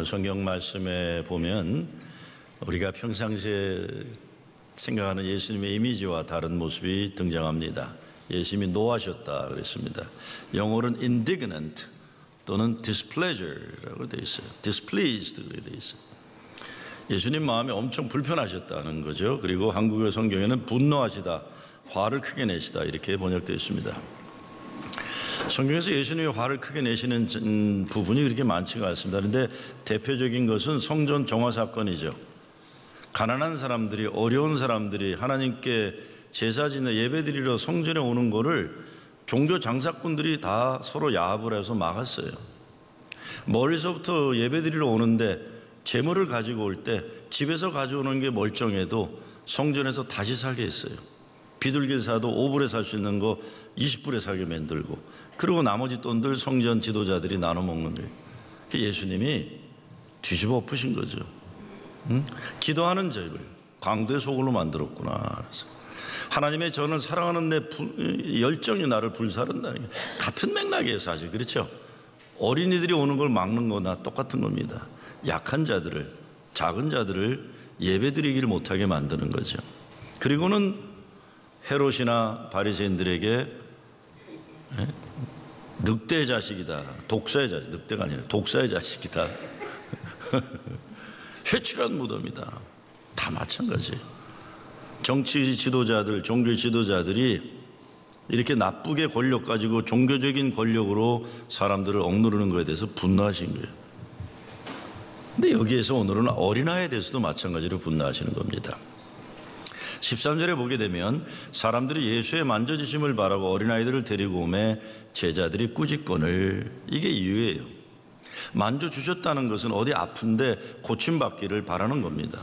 오늘 성경 말씀에 보면 우리가 평상시에 생각하는 예수님의 이미지와 다른 모습이 등장합니다. 예수님이 노하셨다 그랬습니다. 영어로는 indignant 또는 displeasure라고 되어 있어요. displeased 그렇게 되어 있어요. 예수님 마음이 엄청 불편하셨다는 거죠. 그리고 한국어 성경에는 분노하시다, 화를 크게 내시다 이렇게 번역되어 있습니다. 성경에서 예수님이 화를 크게 내시는 부분이 그렇게 많지가 않습니다. 그런데 대표적인 것은 성전 정화 사건이죠. 가난한 사람들이, 어려운 사람들이 하나님께 제사 지내 예배드리러 성전에 오는 거를 종교 장사꾼들이 다 서로 야합을 해서 막았어요. 멀리서부터 예배드리러 오는데 재물을 가지고 올 때 집에서 가져오는 게 멀쩡해도 성전에서 다시 사게 했어요. 비둘기를 사도 5불에 살 수 있는 거 20불에 사게 만들고, 그리고 나머지 돈들 성전 지도자들이 나눠 먹는 거예요. 예수님이 뒤집어 엎으신 거죠. 기도하는 집을 강도의 소굴로 만들었구나. 그래서 하나님의 전을 사랑하는 내 열정이 나를 불사른다는 게 같은 맥락이에요, 사실. 그렇죠? 어린이들이 오는 걸 막는 거나 똑같은 겁니다. 약한 자들을, 작은 자들을 예배드리기를 못하게 만드는 거죠. 그리고는 헤롯이나 바리새인들에게 늑대의 자식이다, 독사의 자식, 늑대가 아니라 독사의 자식이다, 회칠한 무덤이다, 다 마찬가지예요. 정치 지도자들, 종교 지도자들이 이렇게 나쁘게 권력 가지고 종교적인 권력으로 사람들을 억누르는 것에 대해서 분노하신 거예요. 근데 여기에서 오늘은 어린아이에 대해서도 마찬가지로 분노하시는 겁니다. 13절에 보게 되면 사람들이 예수의 만져주심을 바라고 어린아이들을 데리고 오매 제자들이 꾸짖거늘, 이게 이유예요. 만져주셨다는 것은 어디 아픈데 고침받기를 바라는 겁니다.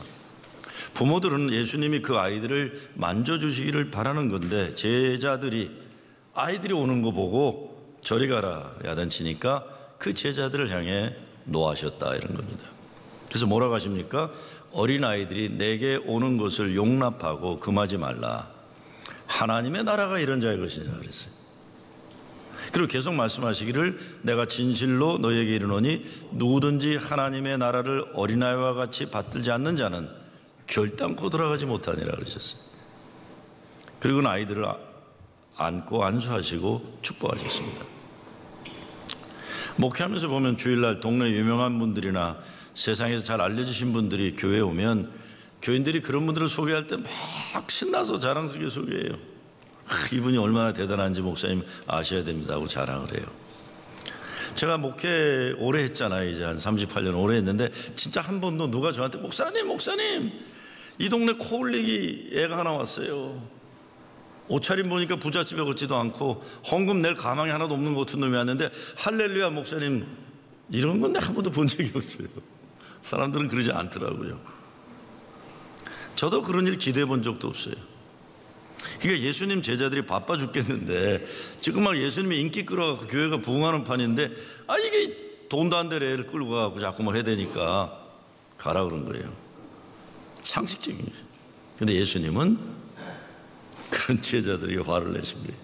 부모들은 예수님이 그 아이들을 만져주시기를 바라는 건데, 제자들이 아이들이 오는 거 보고 저리 가라 야단치니까 그 제자들을 향해 노하셨다 이런 겁니다. 그래서 뭐라고 하십니까? 어린아이들이 내게 오는 것을 용납하고 금하지 말라. 하나님의 나라가 이런 자의 것이냐 그랬어요. 그리고 계속 말씀하시기를 내가 진실로 너에게 이르노니 누구든지 하나님의 나라를 어린아이와 같이 받들지 않는 자는 결단코 들어가지 못하니라 그러셨어요. 그리고는 아이들을 안고 안수하시고 축복하셨습니다. 목회하면서 보면 주일날 동네 유명한 분들이나 세상에서 잘 알려주신 분들이 교회에 오면 교인들이 그런 분들을 소개할 때 막 신나서 자랑스럽게 소개해요. 이분이 얼마나 대단한지 목사님 아셔야 됩니다 하고 자랑을 해요. 제가 목회 오래 했잖아요. 이제 한 38년 오래 했는데 진짜 한 번도 누가 저한테 목사님 이 동네 코올리기 애가 하나 왔어요. 옷차림 보니까 부잣집에 걷지도 않고 헌금 낼 가망이 하나도 없는 것 같은 놈이 왔는데 할렐루야 목사님 이런 건 한 번도 본 적이 없어요. 사람들은 그러지 않더라고요. 저도 그런 일 기대해 본 적도 없어요. 그러니까 예수님 제자들이 바빠 죽겠는데 지금 막 예수님이 인기 끌어가고 교회가 부흥하는 판인데 이게 돈도 안 될 애를 끌고 가고 자꾸 뭐 해야 되니까 가라 그런 거예요. 상식적인 거예요. 근데 예수님은 그런 제자들이 화를 내신 거예요.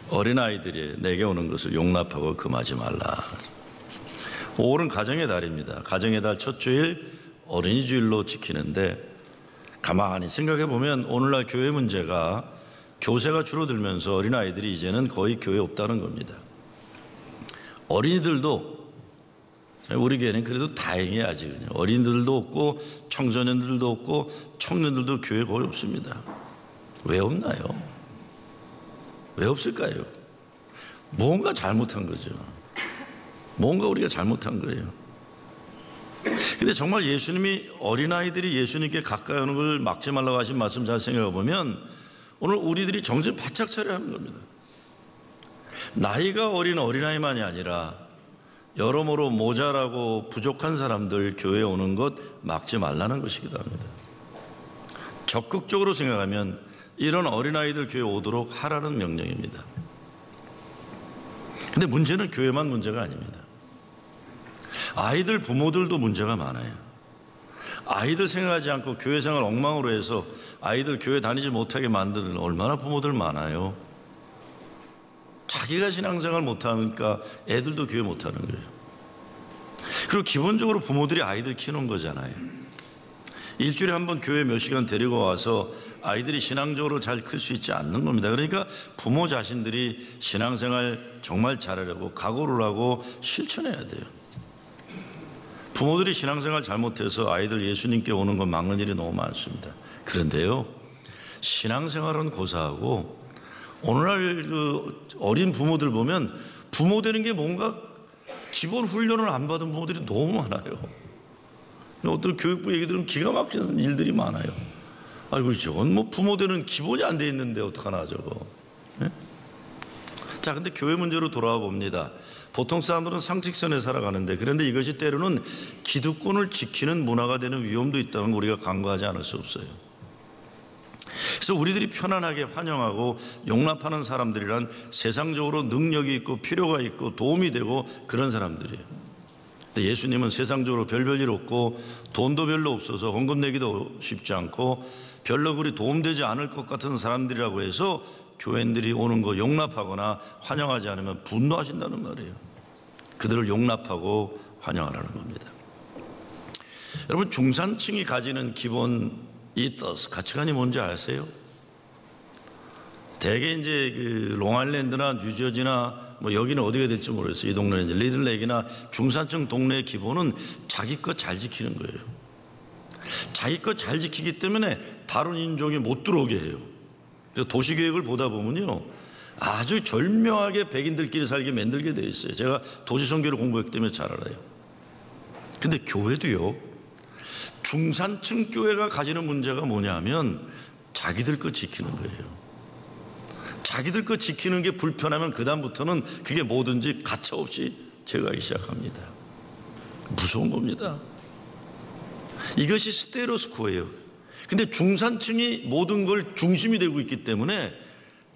어린아이들이 내게 오는 것을 용납하고 금하지 말라. 5월은 가정의 달입니다. 가정의 달 첫 주일 어린이 주일로 지키는데 가만히 생각해 보면 오늘날 교회 문제가 교세가 줄어들면서 어린아이들이 이제는 거의 교회에 없다는 겁니다. 어린이들도 우리 교회는 그래도 다행이에요. 아직은 어린이들도 없고 청소년들도 없고 청년들도 교회에 거의 없습니다. 왜 없나요? 왜 없을까요? 뭔가 잘못한 거죠. 뭔가 우리가 잘못한 거예요. 근데 정말 예수님이 어린아이들이 예수님께 가까이 오는 걸 막지 말라고 하신 말씀 잘 생각해 보면 오늘 우리들이 정신 바짝 차려야 하는 겁니다. 나이가 어린 어린아이만이 아니라 여러모로 모자라고 부족한 사람들 교회에 오는 것 막지 말라는 것이기도 합니다. 적극적으로 생각하면 이런 어린아이들 교회에 오도록 하라는 명령입니다. 근데 문제는 교회만 문제가 아닙니다. 아이들 부모들도 문제가 많아요. 아이들 생각하지 않고 교회 생활 엉망으로 해서 아이들 교회 다니지 못하게 만드는 얼마나 부모들 많아요. 자기가 신앙생활 못하니까 애들도 교회 못하는 거예요. 그리고 기본적으로 부모들이 아이들 키우는 거잖아요. 일주일에 한 번 교회 몇 시간 데리고 와서 아이들이 신앙적으로 잘 클 수 있지 않는 겁니다. 그러니까 부모 자신들이 신앙생활 정말 잘하려고 각오를 하고 실천해야 돼요. 부모들이 신앙생활 잘못해서 아이들 예수님께 오는 건 막는 일이 너무 많습니다. 그런데요, 신앙생활은 고사하고 오늘날 그 어린 부모들 보면 부모 되는 게 뭔가 기본 훈련을 안 받은 부모들이 너무 많아요. 어떤 교육부 얘기 들으면 기가 막히는 일들이 많아요. 아이고, 저건 뭐 부모 되는 기본이 안 돼 있는데 어떡하나 저거. 네? 자, 근데 교회 문제로 돌아와 봅니다. 보통 사람들은 상식선에 살아가는데, 그런데 이것이 때로는 기득권을 지키는 문화가 되는 위험도 있다는 걸 우리가 간과하지 않을 수 없어요. 그래서 우리들이 편안하게 환영하고 용납하는 사람들이란 세상적으로 능력이 있고 필요가 있고 도움이 되고 그런 사람들이에요. 근데 예수님은 세상적으로 별일 없고 돈도 별로 없어서 헌금 내기도 쉽지 않고 별로 그리 도움되지 않을 것 같은 사람들이라고 해서 교인들이 오는 거 용납하거나 환영하지 않으면 분노하신다는 말이에요. 그들을 용납하고 환영하라는 겁니다. 여러분, 중산층이 가지는 기본 이더스, 가치관이 뭔지 아세요? 대개 이제 그 롱아일랜드나 뉴저지나 뭐 여기는 어디가 될지 모르겠어요. 이 동네는 이제 리들레이크나 중산층 동네의 기본은 자기 것 잘 지키는 거예요. 자기 것 잘 지키기 때문에 다른 인종이 못 들어오게 해요. 도시계획을 보다 보면요, 아주 절묘하게 백인들끼리 살게 만들게 돼 있어요. 제가 도시선교를 공부했기 때문에 잘 알아요. 근데 교회도요, 중산층 교회가 가지는 문제가 뭐냐면 자기들 것 지키는 거예요. 자기들 것 지키는 게 불편하면 그 다음부터는 그게 뭐든지 가차없이 제어하기 시작합니다. 무서운 겁니다. 이것이 스테레오스코예요. 근데 중산층이 모든 걸 중심이 되고 있기 때문에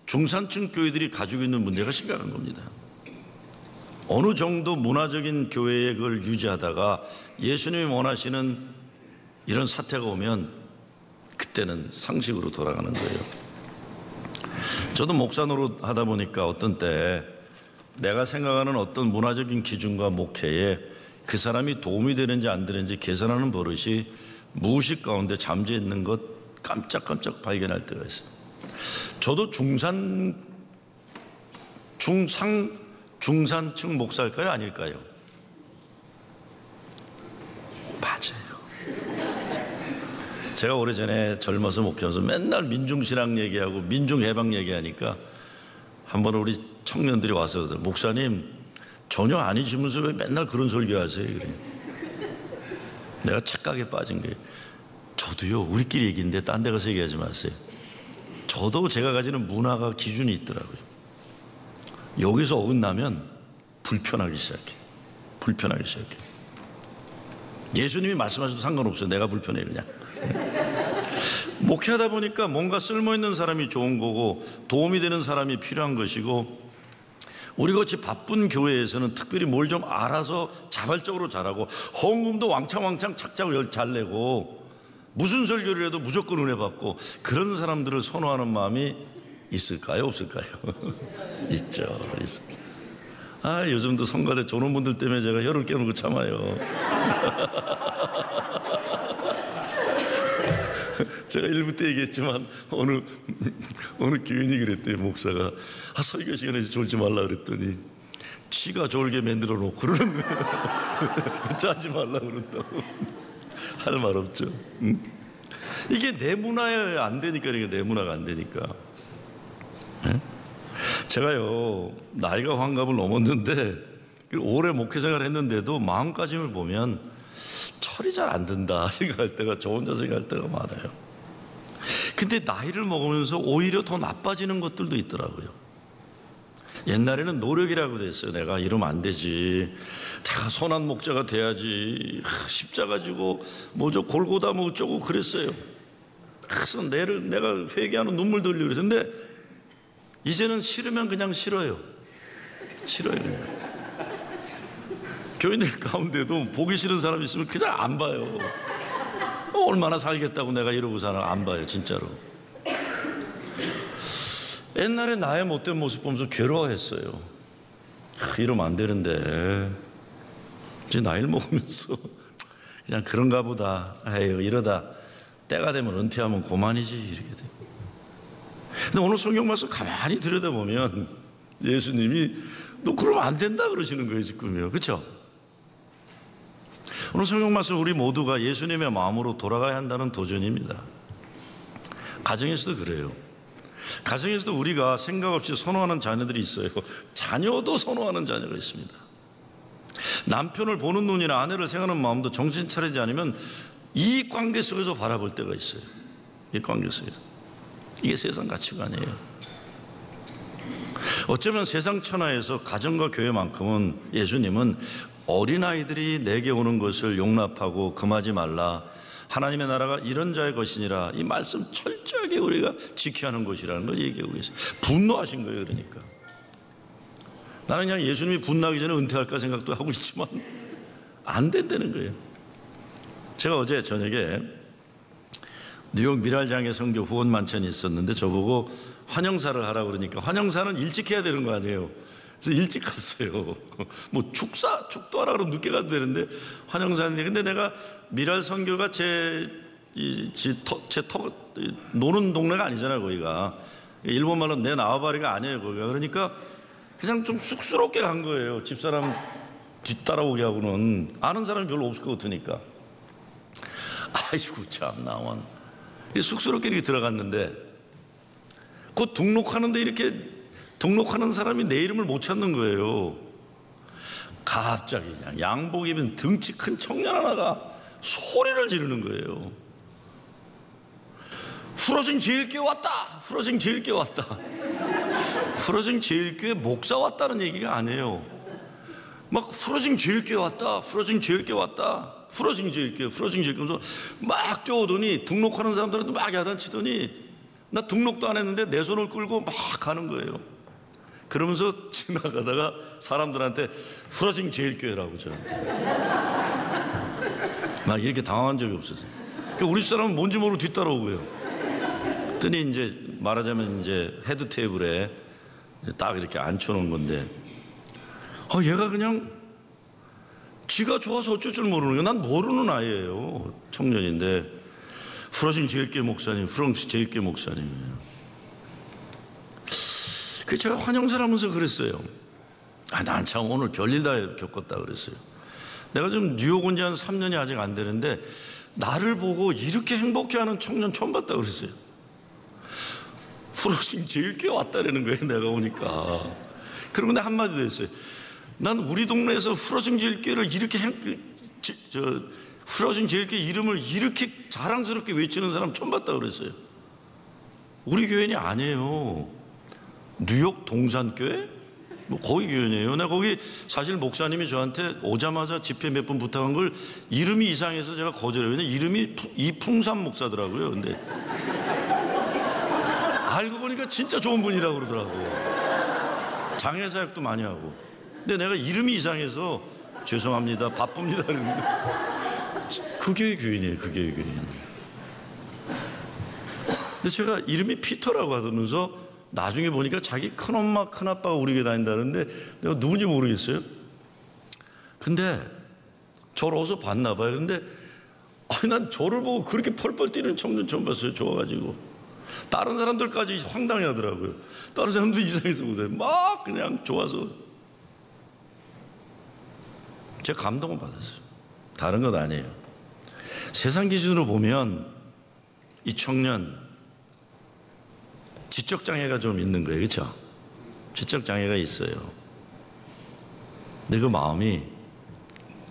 중산층 교회들이 가지고 있는 문제가 심각한 겁니다. 어느 정도 문화적인 교회의 그걸 유지하다가 예수님이 원하시는 이런 사태가 오면 그때는 상식으로 돌아가는 거예요. 저도 목사 노릇 하다 보니까 어떤 때 내가 생각하는 어떤 문화적인 기준과 목회에 그 사람이 도움이 되는지 안 되는지 계산하는 버릇이 무의식 가운데 잠재 있는 것 깜짝깜짝 발견할 때가 있어요. 저도 중산층 목사일까요? 아닐까요? 맞아요. 제가 오래전에 젊어서 목회하면서 맨날 민중신앙 얘기하고 민중해방 얘기하니까 한 번 우리 청년들이 와서 목사님 전혀 아니시면서 왜 맨날 그런 설교하세요? 그래. 내가 착각에 빠진 거예요. 저도요, 우리끼리 얘기인데 딴 데 가서 얘기하지 마세요. 저도 제가 가지는 문화가 기준이 있더라고요. 여기서 어긋나면 불편하기 시작해. 불편하기 시작해. 예수님이 말씀하셔도 상관없어요. 내가 불편해 그냥. 목회하다 보니까 뭔가 쓸모있는 사람이 좋은 거고 도움이 되는 사람이 필요한 것이고, 우리같이 바쁜 교회에서는 특별히 뭘 좀 알아서 자발적으로 잘하고 헌금도 왕창 착착 잘 내고 무슨 설교를 해도 무조건 은혜 받고 그런 사람들을 선호하는 마음이 있을까요? 없을까요? 있죠. 아, 요즘도 성가대 저런 분들 때문에 제가 혀를 깨물고 참아요. 제가 1부 때 얘기했지만 어느 교인이 그랬대요. 목사가 설교 시간에 졸지 말라 그랬더니 지가 졸게 만들어 놓고 그러는 짜지 말라 그런다고. 할 말 없죠. 이게 내 문화에 안 되니까, 이게 내 문화가 안 되니까. 제가요, 나이가 환갑을 넘었는데 오래 목회생활을 했는데도 마음가짐을 보면 철이 잘 안 든다 생각할 때가, 저 혼자 생각할 때가 많아요. 근데 나이를 먹으면서 오히려 더 나빠지는 것들도 있더라고요. 옛날에는 노력이라고 됐어요. 내가 이러면 안 되지, 다 선한 목자가 돼야지, 십자가 지고 뭐저 골고다 뭐 어쩌고 그랬어요. 그래서 내가 회개하는 눈물 흘리고 그랬는데 이제는 싫으면 그냥 싫어요. 그냥. 교인들 가운데도 보기 싫은 사람이 있으면 그냥 안 봐요. 얼마나 살겠다고 내가 이러고 사나, 안 봐요 진짜로. 옛날에 나의 못된 모습 보면서 괴로워했어요. 이러면 안 되는데. 이제 나이를 먹으면서 그냥 그런가 보다. 에휴, 이러다 때가 되면 은퇴하면 그만이지 이렇게 돼. 근데 오늘 성경 말씀 가만히 들여다보면 예수님이 너 그러면 안 된다 그러시는 거예요 지금요. 그렇죠? 오늘 성경 말씀 우리 모두가 예수님의 마음으로 돌아가야 한다는 도전입니다. 가정에서도 그래요. 가정에서도 우리가 생각 없이 선호하는 자녀들이 있어요. 자녀도 선호하는 자녀가 있습니다. 남편을 보는 눈이나 아내를 생각하는 마음도 정신 차리지 않으면 이 관계 속에서 바라볼 때가 있어요. 이 관계 속에서. 이게 세상 가치관이에요. 어쩌면 세상 천하에서 가정과 교회만큼은 예수님은 어린아이들이 내게 오는 것을 용납하고 금하지 말라. 하나님의 나라가 이런 자의 것이니라. 이 말씀 철저하게 우리가 지켜야 하는 것이라는 걸 얘기하고 계세요. 분노하신 거예요. 그러니까 나는 그냥 예수님이 분노하기 전에 은퇴할까 생각도 하고 있지만 안 된다는 거예요. 제가 어제 저녁에 뉴욕 미랄장애 선교 후원 만찬이 있었는데 저보고 환영사를 하라고 그러니까 환영사는 일찍 해야 되는 거 아니에요. 그래서 일찍 갔어요. 뭐 축도 하라 그러면 늦게 가도 되는데 환영사인데, 근데 내가 미랄 선교가 노는 동네가 아니잖아요. 거기가 일본말로 내 나와바리가 아니에요. 거기가. 그러니까 그냥 좀 쑥스럽게 간 거예요. 집사람 뒤따라오게 하고는. 아는 사람이 별로 없을 것 같으니까. 아이고 참 나원 쑥스럽게 이렇게 들어갔는데 곧 등록하는데 이렇게 등록하는 사람이 내 이름을 못 찾는 거예요. 갑자기 그냥 양복 입은 등치 큰 청년 하나가 소리를 지르는 거예요. 프로징 제일교회 왔다. 프로징 제일교회 왔다. 프로징 제일교회 목사 왔다는 얘기가 아니에요. 막 프로징 제일교회 왔다. 프로징 제일교회 왔다. 프로징 제일교회, 프로징 제일교회 하면서 막 뛰어오더니 등록하는 사람들한테 막 야단치더니 나 등록도 안 했는데 내 손을 끌고 막 가는 거예요. 그러면서 지나가다가 사람들한테 프로징 제일교회라고 저한테 막 이렇게 당황한 적이 없었어요. 그러니까 우리 사람은 뭔지 모르고 뒤따라오고요. 그랬더니 이제 말하자면 이제 헤드 테이블에 딱 이렇게 앉혀놓은 건데 얘가 그냥 지가 좋아서 어쩔 줄 모르는 거야. 난 모르는 아이예요. 청년인데 프로징 제일교회 목사님, 프로징 제일교회 목사님이에요. 그 제가 환영사를 하면서 그랬어요. 난 참 오늘 별일 다 겪었다 그랬어요. 내가 지금 뉴욕 온 지 한 3년이 아직 안 되는데 나를 보고 이렇게 행복해하는 청년 처음 봤다 그랬어요. 프로징 제일교회 왔다라는 거예요. 내가 오니까. 그러고 내가 한마디도 했어요. 난 우리 동네에서 프로징 제일교회를 이렇게 프로징 제일교회 이름을 이렇게 자랑스럽게 외치는 사람 처음 봤다 그랬어요. 우리 교회는 아니에요. 뉴욕 동산교회? 뭐 거기 교회네요. 내가 거기 사실 목사님이 저한테 오자마자 집회 몇 번 부탁한 걸 이름이 이상해서 제가 거절해요. 왜냐면 이름이 이풍산 목사더라고요. 근데 알고 보니까 진짜 좋은 분이라고 그러더라고요. 장애사역도 많이 하고. 근데 내가 이름이 이상해서 죄송합니다. 바쁩니다. 그랬는데 그 교회 교인이에요. 그 교회 교인. 근데 제가 이름이 피터라고 하면서 나중에 보니까 자기 큰엄마 큰아빠가 우리 교회 다닌다는데 내가 누군지 모르겠어요. 근데 저를 어디서 봤나 봐요. 근데 난 저를 보고 그렇게 펄펄 뛰는 청년 처음 봤어요. 좋아가지고 다른 사람들까지 황당해 하더라고요. 다른 사람들 이상해서 못해요. 막 그냥 좋아서 제가 감동을 받았어요. 다른 건 아니에요. 세상 기준으로 보면 이 청년 지적장애가 좀 있는 거예요. 그렇죠? 지적장애가 있어요. 근데 그 마음이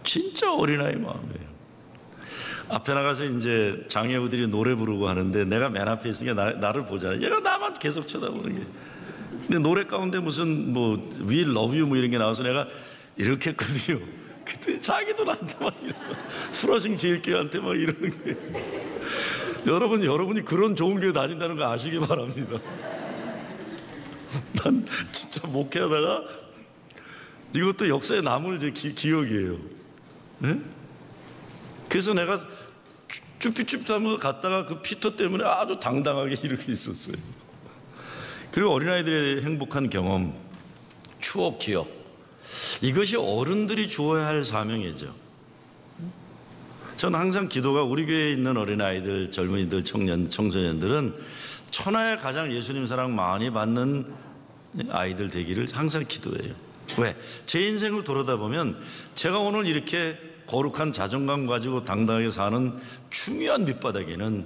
진짜 어린아이 마음이에요. 앞에 나가서 이제 장애우들이 노래 부르고 하는데 내가 맨 앞에 있으니까 나를 보잖아요. 얘가 나만 계속 쳐다보는 게. 근데 노래 가운데 무슨 뭐 We love you 뭐 이런 게 나와서 내가 이렇게 했거든요. 그때 자기도 나한테 막 이러고 프로징 제일교회한테 막 이러는 게. 여러분이 그런 좋은 교회 다닌다는 거 아시기 바랍니다. 난 진짜 목회하다가 이것도 역사에 남을 제 기억이에요. 네? 그래서 내가 쭈삣쭈삣 하면서 갔다가 그 피터 때문에 아주 당당하게 이렇게 있었어요. 그리고 어린아이들의 행복한 경험, 추억, 기억. 이것이 어른들이 주어야 할 사명이죠. 저는 항상 기도가 우리 교회에 있는 어린아이들, 젊은이들, 청소년들은 천하에 가장 예수님 사랑 많이 받는 아이들 되기를 항상 기도해요. 왜? 제 인생을 돌아다 보면 제가 오늘 이렇게 거룩한 자존감 가지고 당당하게 사는 중요한 밑바닥에는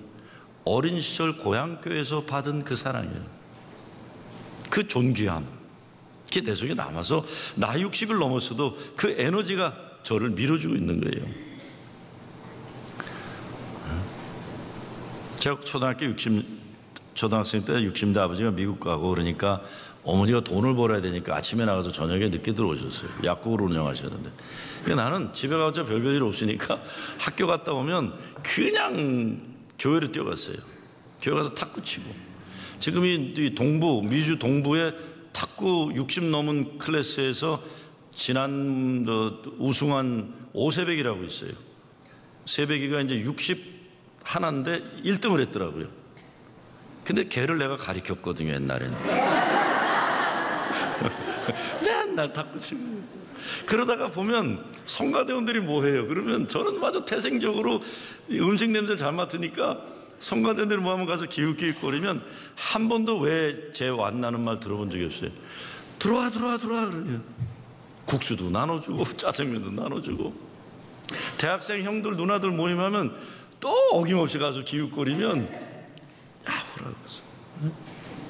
어린 시절 고향교회에서 받은 그 사랑이에요. 그 존귀함, 그게 내 속에 남아서 나 60을 넘었어도 그 에너지가 저를 밀어주고 있는 거예요. 제가 초등학생 때 60대 아버지가 미국 가고 그러니까 어머니가 돈을 벌어야 되니까 아침에 나가서 저녁에 늦게 들어오셨어요. 약국을 운영하셨는데. 그러니까 나는 집에 가서 별별 일 없으니까 학교 갔다 오면 그냥 교회로 뛰어갔어요. 교회 가서 탁구 치고. 지금 이 미주 동부에 탁구 60 넘은 클래스에서 지난 우승한 오세백이라고 있어요. 세백이가 이제 61인데 1등을 했더라고요. 근데 걔를 내가 가르쳤거든요, 옛날에는. 맨날 탁구 치고. 그러다가 보면 성가대원들이 뭐 해요? 그러면 저는 마저 태생적으로 음식 냄새를 잘 맡으니까 성가대원들이 뭐 하면 가서 기웃기웃거리면 한 번도 왜 제 왔나는 말 들어본 적이 없어요. 들어와 그러면 국수도 나눠주고 짜장면도 나눠주고. 대학생 형들 누나들 모임하면 또 어김없이 가서 기웃거리면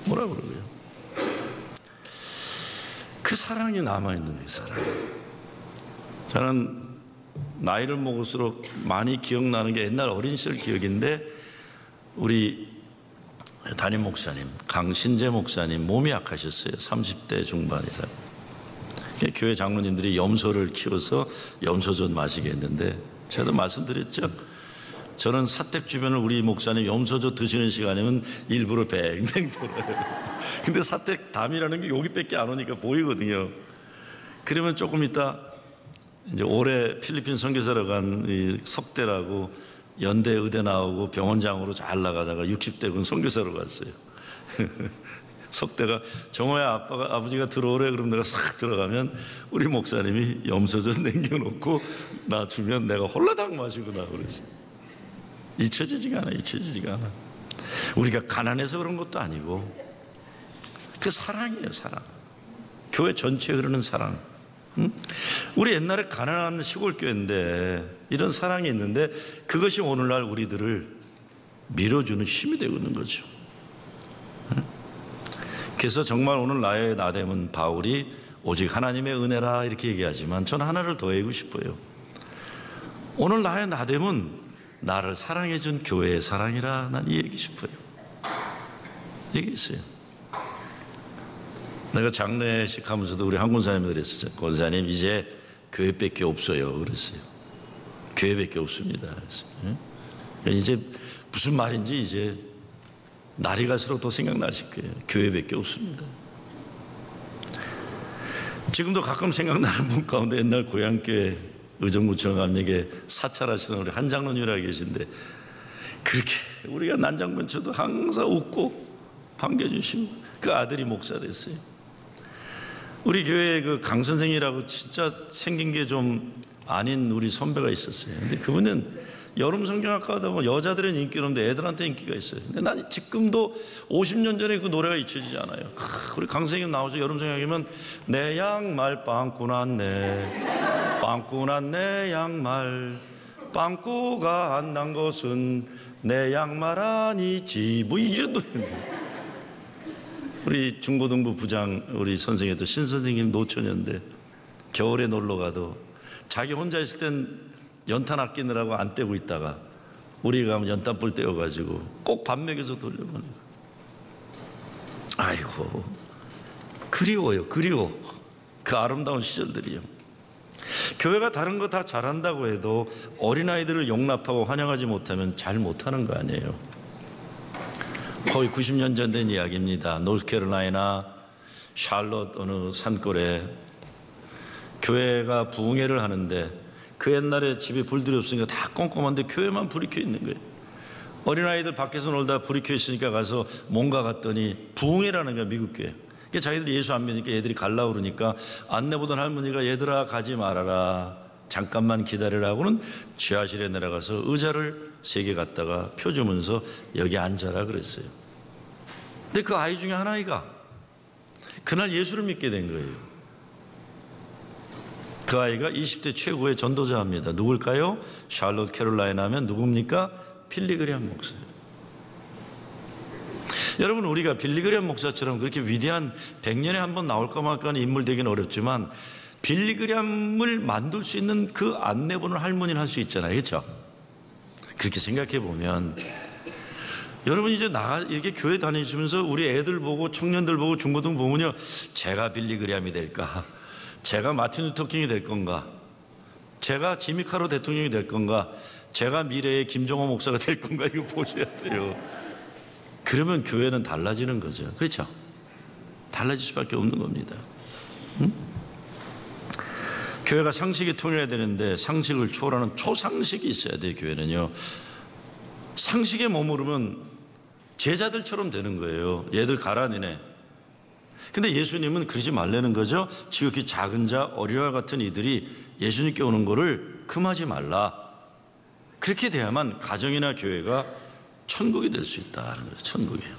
뭐라 그러고요. 그 사랑이 남아있는 이 사랑. 저는 나이를 먹을수록 많이 기억나는 게 옛날 어린 시절 기억인데, 우리 담임 목사님 강신재 목사님 몸이 약하셨어요. 30대 중반 이상. 교회 장로님들이 염소를 키워서 염소젓 마시게 했는데, 제가 말씀드렸죠. 저는 사택 주변을 우리 목사님 염소젓 드시는 시간이면 일부러 뱅뱅 돌아요. 근데 사택 담이라는 게 여기밖에 안 오니까 보이거든요. 그러면 조금 있다 이제 올해 필리핀 선교사로 간 이 석대라고 연대 의대 나오고 병원장으로 잘 나가다가 60대군 선교사로 갔어요. 석대가 정호야 아버지가 들어오래. 그럼 내가 싹 들어가면 우리 목사님이 염소젓 남겨놓고 나 주면 내가 홀라당 마시고 나 그랬어요. 잊혀지지가 않아. 우리가 가난해서 그런 것도 아니고 그 사랑이에요, 사랑. 교회 전체에 흐르는 사랑. 응? 우리 옛날에 가난한 시골 교회인데 이런 사랑이 있는데 그것이 오늘날 우리들을 밀어주는 힘이 되고 있는 거죠. 응? 그래서 정말 오늘 나의 나됨은 바울이 오직 하나님의 은혜라 이렇게 얘기하지만 저는 하나를 더하고 싶어요. 오늘 나의 나됨은 나를 사랑해준 교회의 사랑이라 난 이 얘기 싶어요. 얘기했어요. 내가 장례식 하면서도 우리 한군사님들 그랬어요. 권사님 이제 교회밖에 없어요. 그랬어요. 교회밖에 없습니다. 그랬어요. 이제 무슨 말인지 이제 날이 갈수록 더 생각나실 거예요. 교회밖에 없습니다. 지금도 가끔 생각나는 분 가운데 옛날 고향교회 의정부청 감리에 사찰하시던 우리 한 장로님이라 계신데 그렇게 우리가 난장번 쳐도 항상 웃고 반겨주시고 그 아들이 목사 됐어요. 우리 교회에 그 강 선생이라고 진짜 생긴 게 좀 아닌 우리 선배가 있었어요. 근데 그분은 여름 성경학과 하다 보면 여자들은 인기가 없는데 애들한테 인기가 있어요. 근데 난 지금도 50년 전에 그 노래가 잊혀지지 않아요. 우리 강 선생님 나오죠. 여름 성경하면 내 양말 빵꾸 났네, 빵꾸 났네 양말, 빵꾸가 안 난 것은 내 양말 아니지, 뭐 이런 노래인데. 우리 중고등부 부장 우리 선생님도 신선생님 노처녀인데 겨울에 놀러 가도 자기 혼자 있을 땐 연탄 아끼느라고 안 떼고 있다가 우리가 가면 연탄불 떼어가지고 꼭 밥 먹여서 돌려보내고. 아이고 그리워요. 그리워. 그 아름다운 시절들이요. 교회가 다른 거 다 잘한다고 해도 어린아이들을 용납하고 환영하지 못하면 잘 못하는 거 아니에요. 거의 90년 전 된 이야기입니다. 노스캐롤라이나 샬롯 어느 산골에 교회가 부흥회를 하는데 그 옛날에 집에 불들이 없으니까 다 꼼꼼한데 교회만 불이 켜 있는 거예요. 어린아이들 밖에서 놀다 불이 켜 있으니까 가서 뭔가 갔더니 부흥회라는 거야, 미국 교회. 그러니까 자기들이 예수 안 믿으니까 애들이 갈라 그러니까 안내보던 할머니가 얘들아 가지 말아라, 잠깐만 기다리라고는 지하실에 내려가서 의자를 3개 갖다가 펴주면서 여기 앉아라 그랬어요. 근데 그 아이 중에 한 아이가 그날 예수를 믿게 된 거예요. 그 아이가 20대 최고의 전도자입니다. 누굴까요? 샬롯 캐롤라이나 하면 누굽니까? 빌리그리암 목사예요. 여러분, 우리가 빌리그리암 목사처럼 그렇게 위대한 100년에 한 번 나올까 말까 하는 인물 되기는 어렵지만 빌리그리암을 만들 수 있는 그 안내보는 할머니는 할 수 있잖아요. 그렇죠? 그렇게 생각해 보면 여러분 이제 이렇게 교회 다니시면서 우리 애들 보고 청년들 보고 중고등 보면요, 제가 빌리그리암이 될까? 제가 마틴 루터 킹이 될 건가? 제가 지미 카로 대통령이 될 건가? 제가 미래의 김정호 목사가 될 건가? 이거 보셔야 돼요. 그러면 교회는 달라지는 거죠. 그렇죠? 달라질 수밖에 없는 겁니다. 응? 교회가 상식이 통해야 되는데 상식을 초월하는 초상식이 있어야 돼요. 교회는요. 상식에 머무르면 제자들처럼 되는 거예요. 얘들 가라니네. 근데 예수님은 그러지 말라는 거죠. 지극히 작은 자 어린아 같은 이들이 예수님께 오는 거를 금하지 말라. 그렇게 돼야만 가정이나 교회가 천국이 될 수 있다는 거예요. 천국이에요.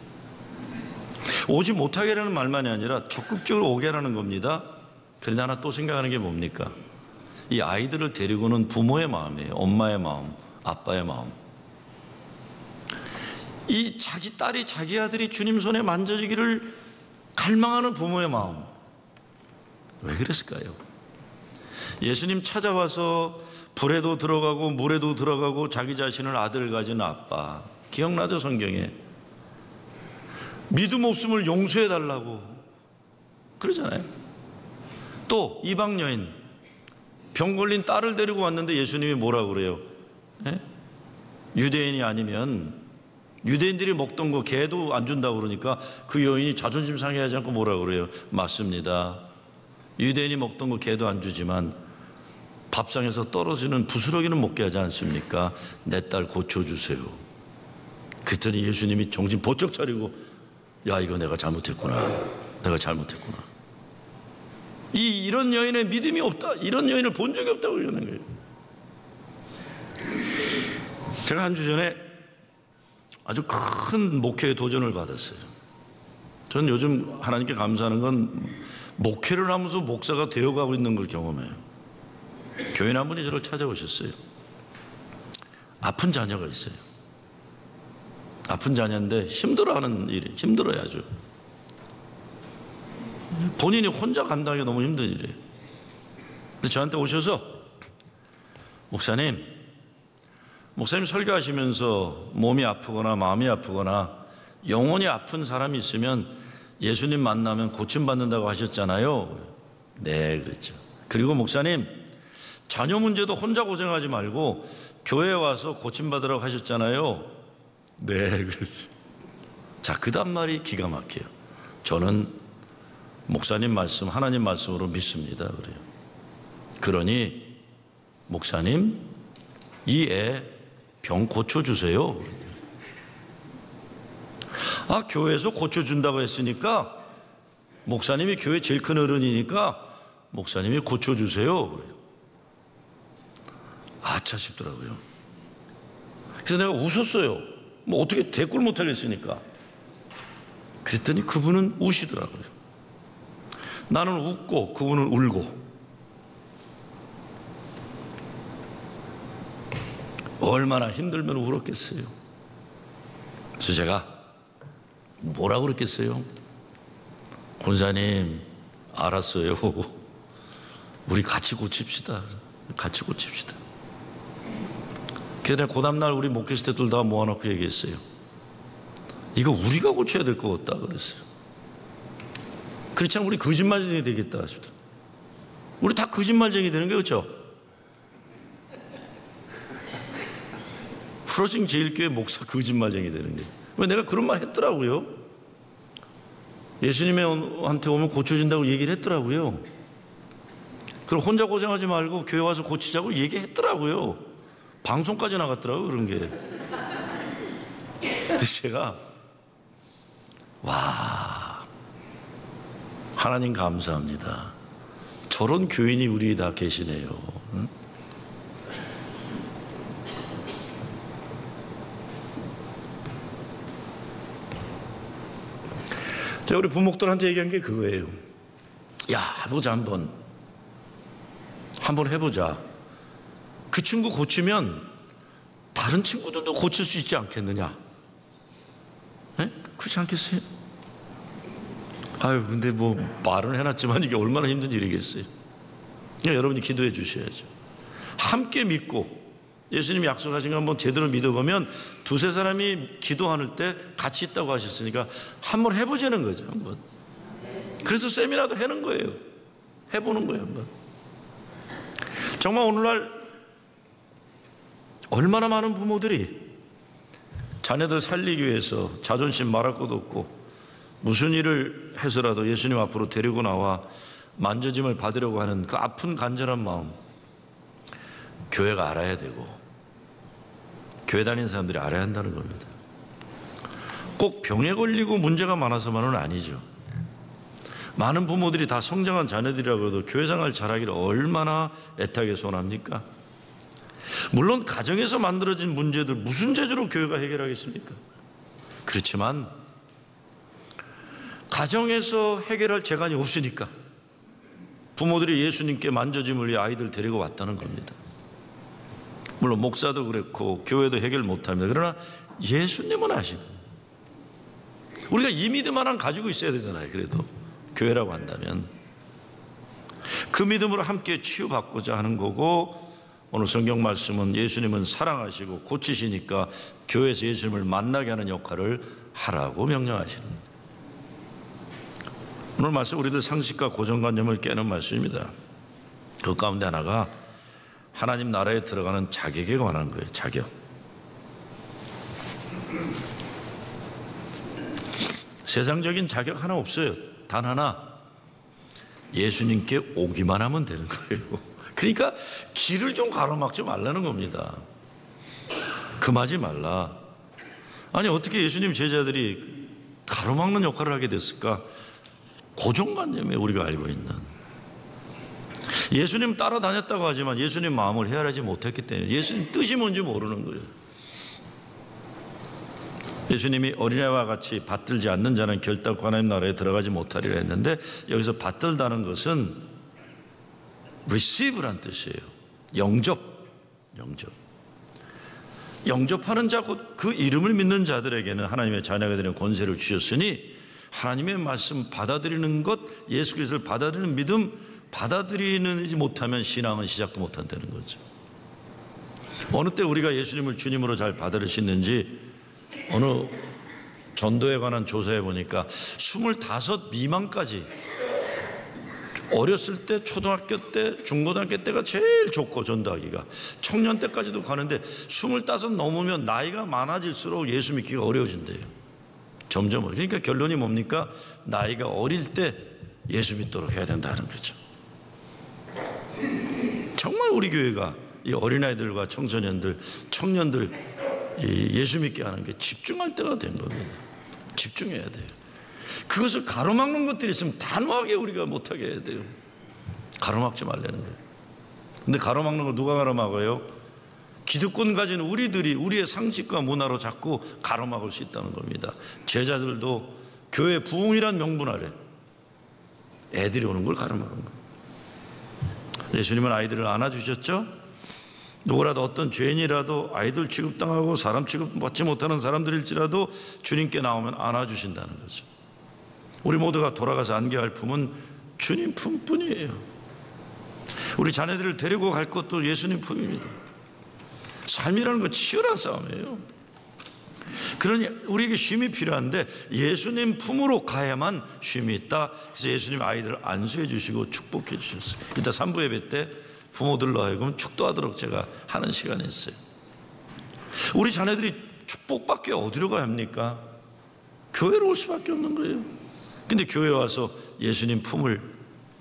오지 못하게 하라는 말만이 아니라 적극적으로 오게 하라는 겁니다. 그런데 하나 또 생각하는 게 뭡니까? 이 아이들을 데리고는 부모의 마음이에요. 엄마의 마음, 아빠의 마음. 이 자기 딸이 자기 아들이 주님 손에 만져지기를 갈망하는 부모의 마음. 왜 그랬을까요? 예수님 찾아와서 불에도 들어가고 물에도 들어가고 자기 자신을 아들 가진 아빠. 기억나죠? 성경에 믿음 없음을 용서해 달라고 그러잖아요. 또 이방 여인 병 걸린 딸을 데리고 왔는데 예수님이 뭐라고 그래요? 예? 유대인이 아니면 유대인들이 먹던 거 개도 안 준다고 그러니까 그 여인이 자존심 상해하지 않고 뭐라고 그래요? 맞습니다. 유대인이 먹던 거 개도 안 주지만 밥상에서 떨어지는 부스러기는 먹게 하지 않습니까? 내 딸 고쳐주세요. 그랬더니 예수님이 정신 번쩍 차리고 야, 이거 내가 잘못했구나. 내가 잘못했구나. 이런 여인의 믿음이 없다. 이런 여인을 본 적이 없다고 그러는 거예요. 제가 한 주 전에 아주 큰 목회의 도전을 받았어요. 저는 요즘 하나님께 감사하는 건 목회를 하면서 목사가 되어가고 있는 걸 경험해요. 교인 한 분이 저를 찾아오셨어요. 아픈 자녀가 있어요. 아픈 자녀인데 힘들어하는 일이 힘들어요. 아주 본인이 혼자 감당하기 너무 힘든 일이에요. 근데 저한테 오셔서 목사님 설교하시면서 몸이 아프거나 마음이 아프거나 영혼이 아픈 사람이 있으면 예수님 만나면 고침받는다고 하셨잖아요. 네, 그랬죠. 그리고 목사님 자녀 문제도 혼자 고생하지 말고 교회에 와서 고침받으라고 하셨잖아요. 네, 그랬어요. 자, 그 다음 말이 기가 막혀요. 저는 목사님 말씀 하나님 말씀으로 믿습니다. 그래요. 그러니 목사님 이 애 병 고쳐주세요. 아, 교회에서 고쳐준다고 했으니까 목사님이 교회 제일 큰 어른이니까 목사님이 고쳐주세요. 그래요. 아차 싶더라고요. 그래서 내가 웃었어요. 뭐 어떻게 대꾸를 못하겠으니까. 그랬더니 그분은 우시더라고요. 나는 웃고 그분은 울고. 얼마나 힘들면 울었겠어요. 그래서 제가 뭐라고 그랬겠어요? 권사님 알았어요. 우리 같이 고칩시다. 같이 고칩시다. 그래서 그 다음날 우리 목회스태들 다 모아놓고 얘기했어요. 이거 우리가 고쳐야 될 것 같다 그랬어요. 그렇지 않으면 우리 거짓말쟁이 되겠다 싶다. 우리 다 거짓말쟁이 되는 게 그렇죠? 프로싱 제일교회 목사 거짓말쟁이 되는 게. 왜 내가 그런 말 했더라고요. 예수님한테 오면 고쳐진다고 얘기를 했더라고요. 그럼 혼자 고생하지 말고 교회 와서 고치자고 얘기했더라고요. 방송까지 나갔더라고요, 그런 게. 근데 제가 와, 하나님 감사합니다. 저런 교인이 우리 다 계시네요. 응? 제가 우리 부목들한테 얘기한 게 그거예요. 야, 해보자, 한번 해보자. 그 친구 고치면 다른 친구들도 고칠 수 있지 않겠느냐? 네? 그렇지 않겠어요? 아유, 근데 뭐 말은 해놨지만 이게 얼마나 힘든 일이겠어요. 그러니까 여러분이 기도해 주셔야죠. 함께 믿고 예수님이 약속하신 거 한번 제대로 믿어보면 두세 사람이 기도할 때 같이 있다고 하셨으니까 한번 해보자는 거죠. 한번. 그래서 세미나도 해는 거예요. 해보는 거예요. 한번. 정말 오늘날 얼마나 많은 부모들이 자녀들 살리기 위해서 자존심 말할 것도 없고 무슨 일을 해서라도 예수님 앞으로 데리고 나와 만져짐을 받으려고 하는 그 아픈 간절한 마음, 교회가 알아야 되고 교회 다니는 사람들이 알아야 한다는 겁니다. 꼭 병에 걸리고 문제가 많아서만은 아니죠. 많은 부모들이 다 성장한 자녀들이라고 해도 교회 생활 잘하기를 얼마나 애타게 소원합니까? 물론 가정에서 만들어진 문제들 무슨 재주로 교회가 해결하겠습니까? 그렇지만 가정에서 해결할 재간이 없으니까 부모들이 예수님께 만져짐을 위해 아이들 데리고 왔다는 겁니다. 물론 목사도 그렇고 교회도 해결 못합니다. 그러나 예수님은 아시고 우리가 이 믿음 하나 가지고 있어야 되잖아요. 그래도 교회라고 한다면 그 믿음으로 함께 치유받고자 하는 거고, 오늘 성경 말씀은 예수님은 사랑하시고 고치시니까 교회에서 예수님을 만나게 하는 역할을 하라고 명령하시는 거예요. 오늘 말씀 우리들 상식과 고정관념을 깨는 말씀입니다. 그 가운데 하나가 하나님 나라에 들어가는 자격에 관한 거예요. 자격. 세상적인 자격 하나 없어요. 단 하나, 예수님께 오기만 하면 되는 거예요. 그러니까 길을 좀 가로막지 말라는 겁니다. 금하지 말라. 아니 어떻게 예수님 제자들이 가로막는 역할을 하게 됐을까? 고정관념에 우리가 알고 있는, 예수님 따라다녔다고 하지만 예수님 마음을 헤아리지 못했기 때문에 예수님 뜻이 뭔지 모르는 거예요. 예수님이 어린애와 같이 받들지 않는 자는 결단코 하나님 나라에 들어가지 못하리라 했는데, 여기서 받들다는 것은 receive란 뜻이에요. 영접하는 자, 곧 그 이름을 믿는 자들에게는 하나님의 자녀가 되는 권세를 주셨으니 하나님의 말씀 받아들이는 것, 예수 그리스도를 받아들이는 믿음 받아들이지 못하면 신앙은 시작도 못한다는 거죠. 어느 때 우리가 예수님을 주님으로 잘 받아들일 수 있는지 어느 전도에 관한 조사해 보니까 25 미만까지, 어렸을 때 초등학교 때 중고등학교 때가 제일 좋고 전도하기가 청년 때까지도 가는데 25 넘으면 나이가 많아질수록 예수 믿기가 어려워진대요. 점점. 그러니까 결론이 뭡니까? 나이가 어릴 때 예수 믿도록 해야 된다는 거죠. 정말 우리 교회가 이 어린아이들과 청소년들, 청년들 예수 믿게 하는 게 집중할 때가 된 겁니다. 집중해야 돼요. 그것을 가로막는 것들이 있으면 단호하게 우리가 못하게 해야 돼요. 가로막지 말라는 거예요. 근데 가로막는 걸 누가 가로막아요? 기득권 가진 우리들이 우리의 상식과 문화로 자꾸 가로막을 수 있다는 겁니다. 제자들도 교회 부흥이란 명분 아래 애들이 오는 걸 가로막은 거예요. 예수님은 아이들을 안아주셨죠? 누구라도 어떤 죄인이라도 아이들 취급당하고 사람 취급받지 못하는 사람들일지라도 주님께 나오면 안아주신다는 거죠. 우리 모두가 돌아가서 안겨야 할 품은 주님 품뿐이에요. 우리 자녀들을 데리고 갈 것도 예수님 품입니다. 삶이라는 건 치열한 싸움이에요. 그러니 우리에게 쉼이 필요한데 예수님 품으로 가야만 쉼이 있다. 그래서 예수님 아이들을 안수해 주시고 축복해 주셨어요. 이따 3부 예배 때 부모들로 하여금 축도하도록 제가 하는 시간이 있어요. 우리 자녀들이 축복받기 어디로 가야 합니까? 교회로 올 수밖에 없는 거예요. 근데 교회 와서 예수님 품을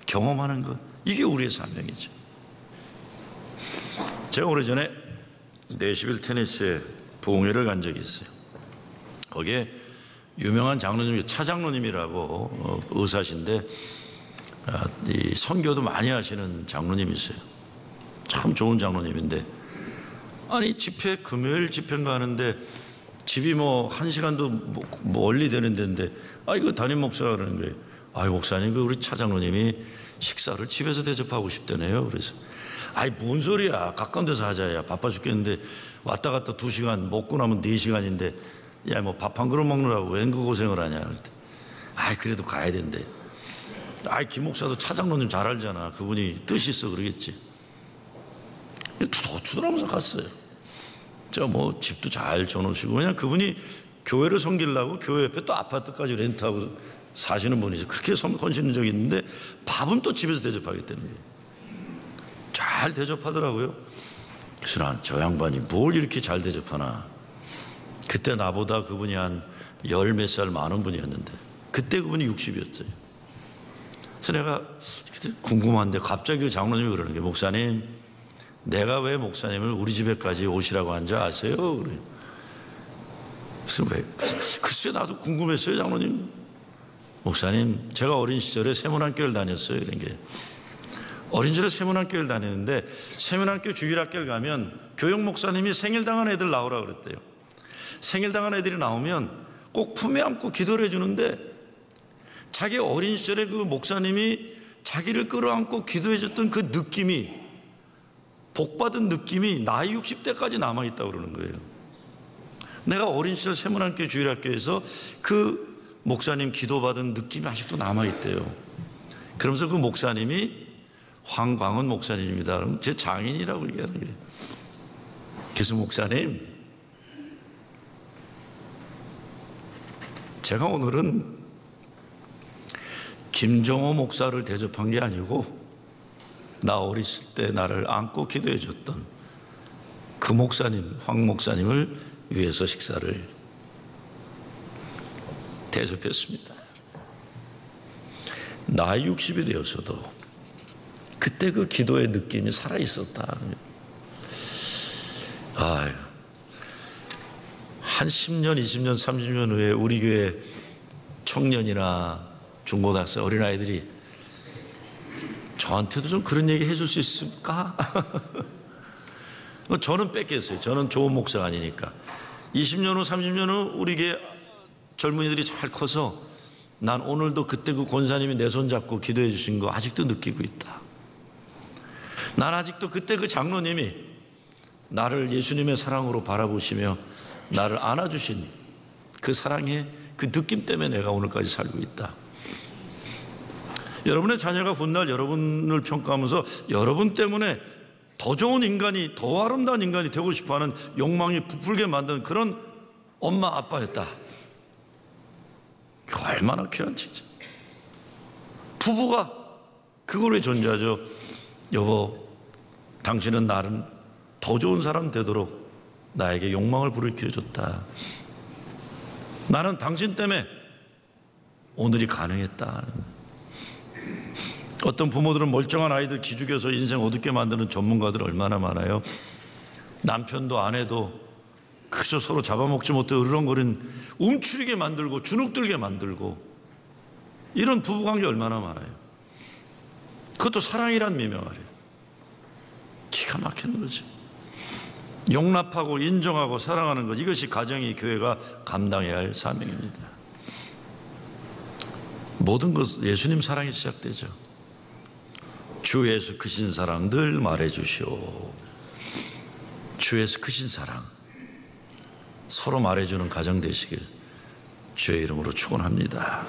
경험하는 것, 이게 우리의 사명이죠. 제가 오래전에 내시빌 테네시에 부흥회를 간 적이 있어요. 거기에 유명한 장로님이 차장로님이라고 의사신데 이 선교도 많이 하시는 장로님이세요. 참 좋은 장로님인데, 아니 집회, 금요일 집회인가 하는데 집이 뭐 1시간도 멀리 되는 데인데, 이거 담임 목사가 그러는 거예요. 목사님, 우리 차장로님이 식사를 집에서 대접하고 싶다네요. 그래서 뭔 소리야, 가까운 데서 하자야, 바빠 죽겠는데 왔다 갔다 2시간, 먹고 나면 4시간인데 야, 뭐 밥 한 그릇 먹느라고 웬 그 고생을 하냐. 그래도 가야 된대. 김 목사도 차장로님 잘 알잖아. 그분이 뜻이 있어 그러겠지. 투덜투덜하면서 갔어요. 뭐 집도 잘 줘놓으시고, 그냥 그분이 교회를 섬기려고 교회 옆에 또 아파트까지 렌트하고 사시는 분이죠. 그렇게 헌신적이 있는데 밥은 또 집에서 대접하겠다는 거예요. 잘 대접하더라고요. 그래서 난 저 양반이 뭘 이렇게 잘 대접하나. 그때 나보다 그분이 한 10몇 살 많은 분이었는데, 그때 그분이 60이었어요. 그래서 내가 궁금한데 갑자기 그 장로님이 그러는 게, 목사님, 내가 왜 목사님을 우리 집에까지 오시라고 한 줄 아세요? 그래요. 그래서 왜? 글쎄, 나도 궁금했어요, 장로님. 목사님, 제가 어린 시절에 세문안교회를 다녔어요. 이런 게. 어린 시절에 세문안교회를 다녔는데, 세문안교 주일학교를 가면 교육 목사님이 생일당한 애들 나오라 그랬대요. 생일당한 애들이 나오면 꼭 품에 안고 기도를 해주는데, 자기 어린 시절에 그 목사님이 자기를 끌어안고 기도해 줬던 그 느낌이, 복받은 느낌이 나이 60대까지 남아있다고 그러는 거예요. 내가 어린 시절 세문안교 주일학교에서 그 목사님 기도받은 느낌이 아직도 남아있대요. 그러면서 그 목사님이 황광은 목사님입니다. 그럼 제 장인이라고 얘기하는 거예요. 그래서 목사님, 제가 오늘은 김정호 목사를 대접한 게 아니고 나 어렸을 때 나를 안고 기도해 줬던 그 목사님, 황 목사님을 위해서 식사를 대접했습니다. 나이 60이 되어서도 그때 그 기도의 느낌이 살아있었다. 한 10년, 20년, 30년 후에 우리 교회 청년이나 중고등학생, 어린아이들이 저한테도 좀 그런 얘기 해줄 수 있을까? 저는 뺏겠어요. 저는 좋은 목사가 아니니까. 20년 후, 30년 후 우리 교회 젊은이들이 잘 커서 난 오늘도 그때 그 권사님이 내 손 잡고 기도해 주신 거 아직도 느끼고 있다. 난 아직도 그때 그 장로님이 나를 예수님의 사랑으로 바라보시며 나를 안아주신 그 사랑의 그 느낌 때문에 내가 오늘까지 살고 있다. 여러분의 자녀가 훗날 여러분을 평가하면서 여러분 때문에 더 좋은 인간이, 더 아름다운 인간이 되고 싶어하는 욕망이 부풀게 만드는 그런 엄마 아빠였다. 얼마나 귀한 진짜. 부부가 그걸로 존재하죠. 여보, 당신은 나를 더 좋은 사람 되도록 나에게 욕망을 불러일으켜줬다. 나는 당신 때문에 오늘이 가능했다. 어떤 부모들은 멀쩡한 아이들 기죽여서 인생 어둡게 만드는 전문가들 얼마나 많아요. 남편도 아내도 그저 서로 잡아먹지 못해 으르렁거리는, 움츠리게 만들고 주눅들게 만들고, 이런 부부관계 얼마나 많아요. 그것도 사랑이란 미명 아래 기가 막히는 거죠. 용납하고 인정하고 사랑하는 것, 이것이 가정이, 교회가 감당해야 할 사명입니다. 모든 것 예수님 사랑이 시작되죠. 주 예수 크신 사랑 늘 말해주시오. 주 예수 크신 사랑 서로 말해주는 가정 되시길 주의 이름으로 축원합니다.